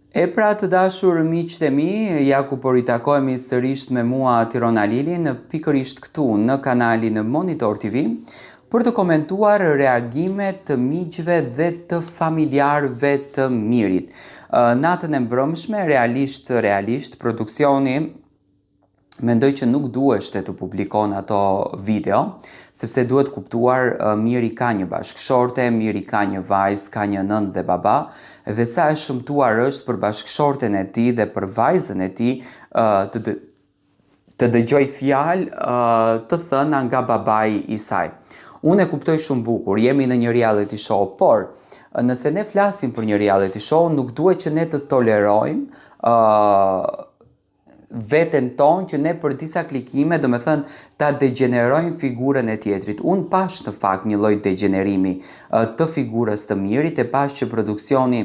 E pra të dashur miqtë e mi, ja ku po ritakohemi sërish me mua Tirona Lilin, pikërisht këtu në kanalin Monitor TV, për të komentuar reagimet të miqve dhe të familjarëve të Mirit. Natën e mbrëmshme, realisht, produksioni mendoj që nuk duheshte të publikon ato video, sepse duhet kuptuar Miri ka një bashkëshorte, Miri ka një vajzë, ka një nënë dhe baba, dhe sa e shëmtuar është për bashkëshorten e tij dhe për vajzën e tij të dëgjoj fjalë të thëna nga babai i saj. Unë e kuptoj shumë bukur, jemi në një reality show, por nëse ne flasim për një reality show, nuk duhet që ne të tolerojmë veten tonë që ne për disa klikime, do me thënë, ta degenerojmë figurën e tjetrit. Unë pash në fakt një lloj degenerimi të figurës të Mirit, e pash që produksioni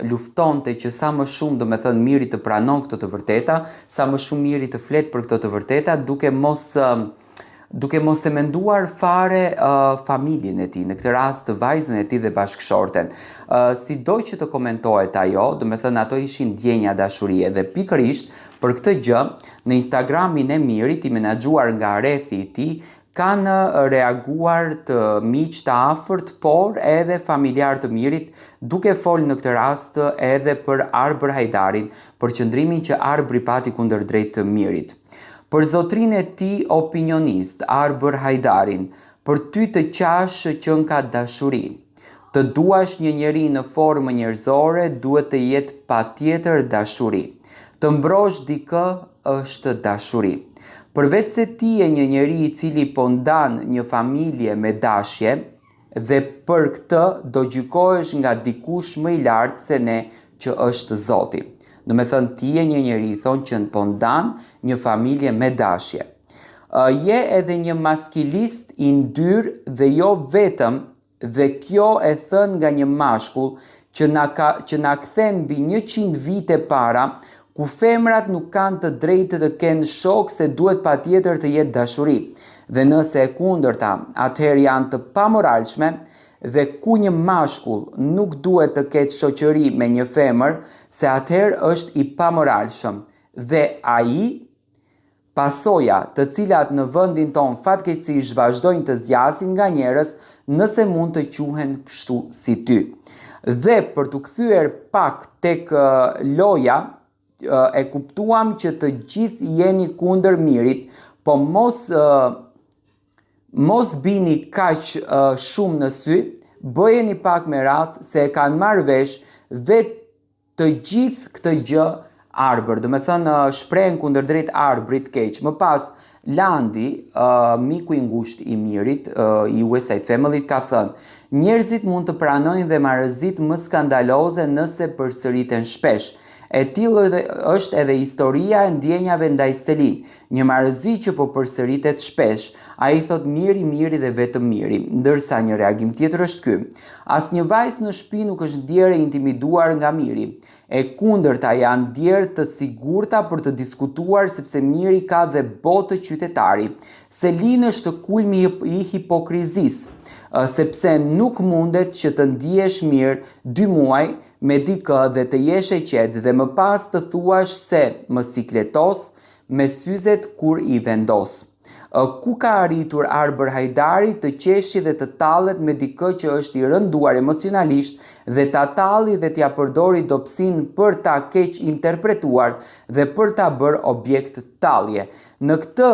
luftonte që sa më shumë, do me thënë, Miri të pranon këto të vërteta, sa më shumë Miri të flet për këto të vërteta, duke mos e menduar fare familjen e tij, në këtë rast vajzën e tij dhe bashkëshorten. Sido që të komentohet ajo, do me thënë ato ishin ndjenja dashurie dhe pikërisht për këtë gjë, në Instagramin e Mirit i menaxhuar nga rrethi i tij, kanë reaguar të miq të afërt, por edhe familjar të Mirit, duke folë në këtë rast edhe për Arbër Hajdarin, për qëndrimin që Arbëri pati kundërdrejt të Mirit. Për zotrin e tij opinionist, Arbër Hajdarin, për ty të qash që ka dashuri. Të duash një njeri në formë njerëzore, duhet të jetë patjetër dashuri. Të mbrosh dikë është dashuri. Përveç se ti je një njeri i cili po ndan një familje me dashje, dhe për këtë do gjykohesh nga dikush më i lartë se ne që është Zoti. Do me thënë ti je një njeri thonë që po ndan një familje me dashje. Je edhe një maskilist i ndyrë dhe jo vetëm, dhe kjo e thënë nga një mashkull që na kthen mbi 100 vite para, ku femrat nuk kanë të drejtë të kenë shok se duhet patjetër të jetë dashuri. Dhe nëse e kundërta, atëherë janë të pamoralshme, dhe ku një mashkull nuk duhet të ketë shoqëri me një femër, se atëherë është i pamoralshëm. Dhe ai, pasoja të cilat në vendin tonë fatkeqësisht vazhdojnë të zgjasin nga njerëz, nëse mund të quhen kështu si ty. Dhe për të kthyer pak tek loja, e kuptuam që të gjithë jeni kundër Mirit, po mos bini kaq shumë në sy, bëjeni pak me radhë se e kanë marrë vesh dhe të gjithë këtë gjë Arbër, do me thënë shprehen kundërdrejt Arbrit keq. Më pas Landi, miku i ngushtë i Mirit, i West Side Family, ka thënë: njerëzit mund të pranojnë dhe marrëzit më skandaloze nëse përsëriten shpesh. E tillë është edhe historia e ndjenjave ndaj Selin, një marrëzi që po përsëritet shpesh. Ai thot Miri dhe vetëm Miri, ndërsa një reagim tjetër është ky: asnjë vajzë në shtëpi nuk është ndjerë e intimiduar nga Miri. E kundërta janë ndjerë të sigurta për të diskutuar sepse Miri ka dhe botë qytetari. Selin është kulmi i hipokrizisë, sepse nuk mundet që të ndihesh mirë 2 muaj me dikë dhe të jesh e qetë dhe më pas të thuash se më sikletos me syzet kur i vendos. Ku ka arritur Arbër Hajdari të qeshi dhe të tallet me dikë që është i rënduar emocionalisht dhe ta talli dhe t'ja përdori dobësinë për ta keq interpretuar dhe për ta bërë objekt tallje. Në këtë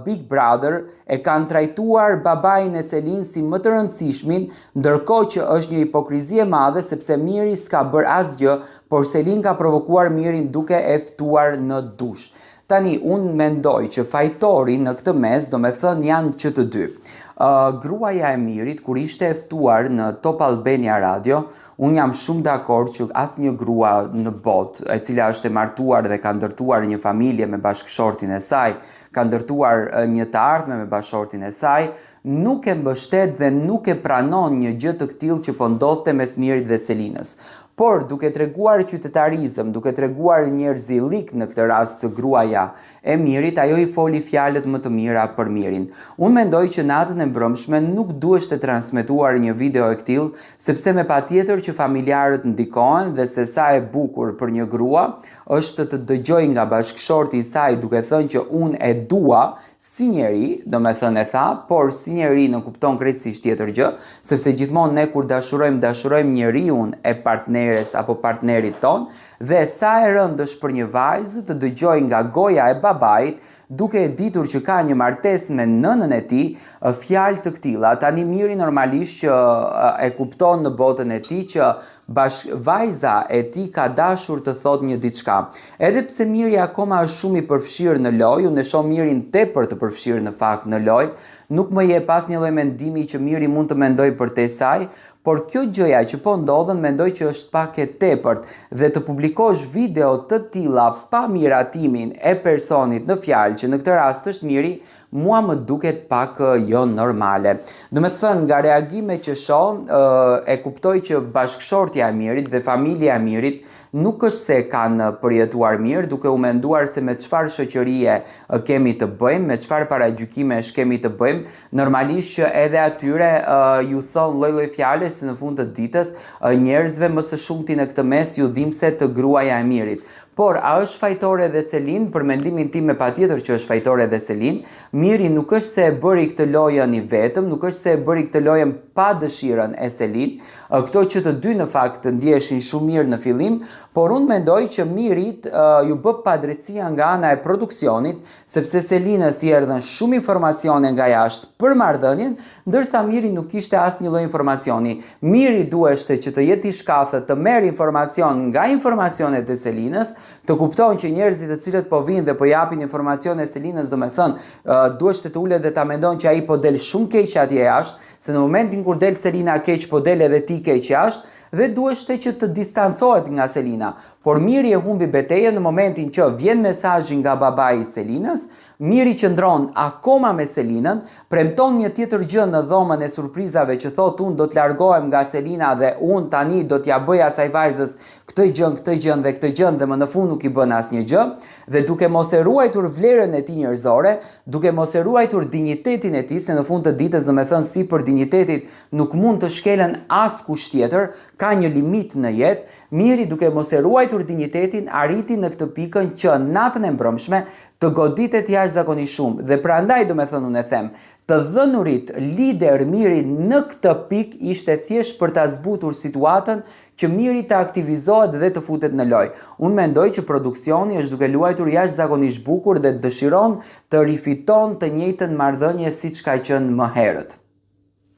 Big Brother e kanë trajtuar babain e Selin si më të rëndësishmin, ndërkohë që është një hipokrizi e madhe sepse Miri s'ka bërë asgjë, por Selin ka provokuar Mirin duke e ftuar në dush. Tani, unë mendoj që fajtori në këtë mes, do me thënë janë që të dy. Gruaja e Mirit, kur ishte e ftuar në Top Albania Radio, unë jam shumë dakord që asnjë grua në botë, e cila është e martuar dhe ka ndërtuar një familje me bashkëshortin e saj, ka ndërtuar një të ardhme me bashkëshortin e saj, nuk e mbështet dhe nuk e pranon një gjë të tillë që po ndodhte mes Mirit dhe Selinës. Por duke treguar qytetarizëm, duke treguar njerëzilik në këtë rast gruaja e Mirit, ajo i foli fjalët më të mira për Mirin. Unë mendoj që natën e mbrëmshme nuk duhesh të transmetuar një video e këtill, sepse me patjetër që familjarët ndikohen dhe se sa e bukur për një grua është të dëgjoj nga bashkëshorti i saj duke thënë që unë e dua si njeri, do me thënë e tha, por si njeri në kupton krejtësisht tjetër gjë, sepse gjithmonë ne kur dashurojmë njeriun e partneres apo partnerit ton, dhe sa e rëndë është për një vajzë të dëgjoj nga goja e babait, duke e ditur që ka një martesë me nënën e tij, fjalë të këtilla. Tani Miri normalisht që e kupton në botën e tij që vajza e tij ka dashur të thotë një diçka. Edhe pse Miri akoma është shumë i përfshirë në lojë, unë e shoh Mirin tepër të përfshirë në fakt në lojë, nuk më jep asnjë lloj mendimi që Miri mund të mendoj përtej saj, por kjo gjëja që po ndodhen mendoj që është pak e tepërt dhe të publikosh video të tilla pa miratimin e personit në fjalë që në këtë rast është Miri, mua më duket pak jo normale. Do me thënë, nga reagime që shoh, e kuptoj që bashkëshortja e Mirit dhe familja e Mirit nuk është se kanë përjetuar mirë, duke u menduar se me çfarë shoqërie kemi të bëjmë, me çfarë paragjykimesh kemi të bëjmë, normalisht që edhe atyre ju thon lloj-lloj fjalësh se në fund të ditës njerëzve më së shumti në këtë mes ju dhimbse të gruaja e Mirit. Por, a është fajtore dhe Selin? Për mendimin tim me patjetër që është fajtore dhe Selin. Miri nuk është se e bëri këtë lojën i vetëm, nuk është se e bëri këtë lojën pa dëshirën e Selin. Këto që të dy në fakt të ndjeshin shumë mirë në fillim, por unë mendoj që Mirit ju bë padrejtësia nga ana e produksionit, sepse Selinës i erdhën shumë informacione nga jashtë për marrëdhënien, ndërsa Miri nuk kishte asnjë lloj informacioni. Miri duheshte që të jetë i shkafët, të merr informacion nga informacionet e Selinës, të kupton që njerëzit të cilët po vinë dhe po japin informacione Selinës, do me thënë, duheshte të ulet dhe ta mendon që ai po del shumë keq atje jashtë, se në momentin kur del Selina keq, po del edhe ti keq jashtë, dhe duheshte që të distancohet nga Selina. Por Miri e humbi betejën në momentin që vjen mesazhi nga babai i Selinës, Miri qëndron akoma me Selinën, premton një tjetër gjë në dhomën e surprizave që thot unë do të largohem nga Selina dhe unë tani do t'ja bëj asaj vajzës këtë gjën dhe më në fund nuk i bën asnjë gjë, dhe duke mos e ruajtur vlerën e tij njerëzore, duke mos e ruajtur dinjitetin e tij, se në fund të ditës do me thënë si për dinjitetit nuk mund të shkelen askush tjetër, ka një limit në jetë. Miri duke mos e ruajtur dinjitetin arriti në këtë pikën që natën e mbrëmshme të goditet jashtëzakonisht shumë dhe prandaj do me thënë unë e them, të dhënurit lider Miri në këtë pikë ishte thjesht për ta zbutur situatën që Miri të aktivizohet dhe të futet në lojë. Unë mendoj që produksioni është duke luajtur jashtëzakonisht bukur dhe dëshiron të rifiton të njëjtën marrëdhënie siç ka qenë më herët.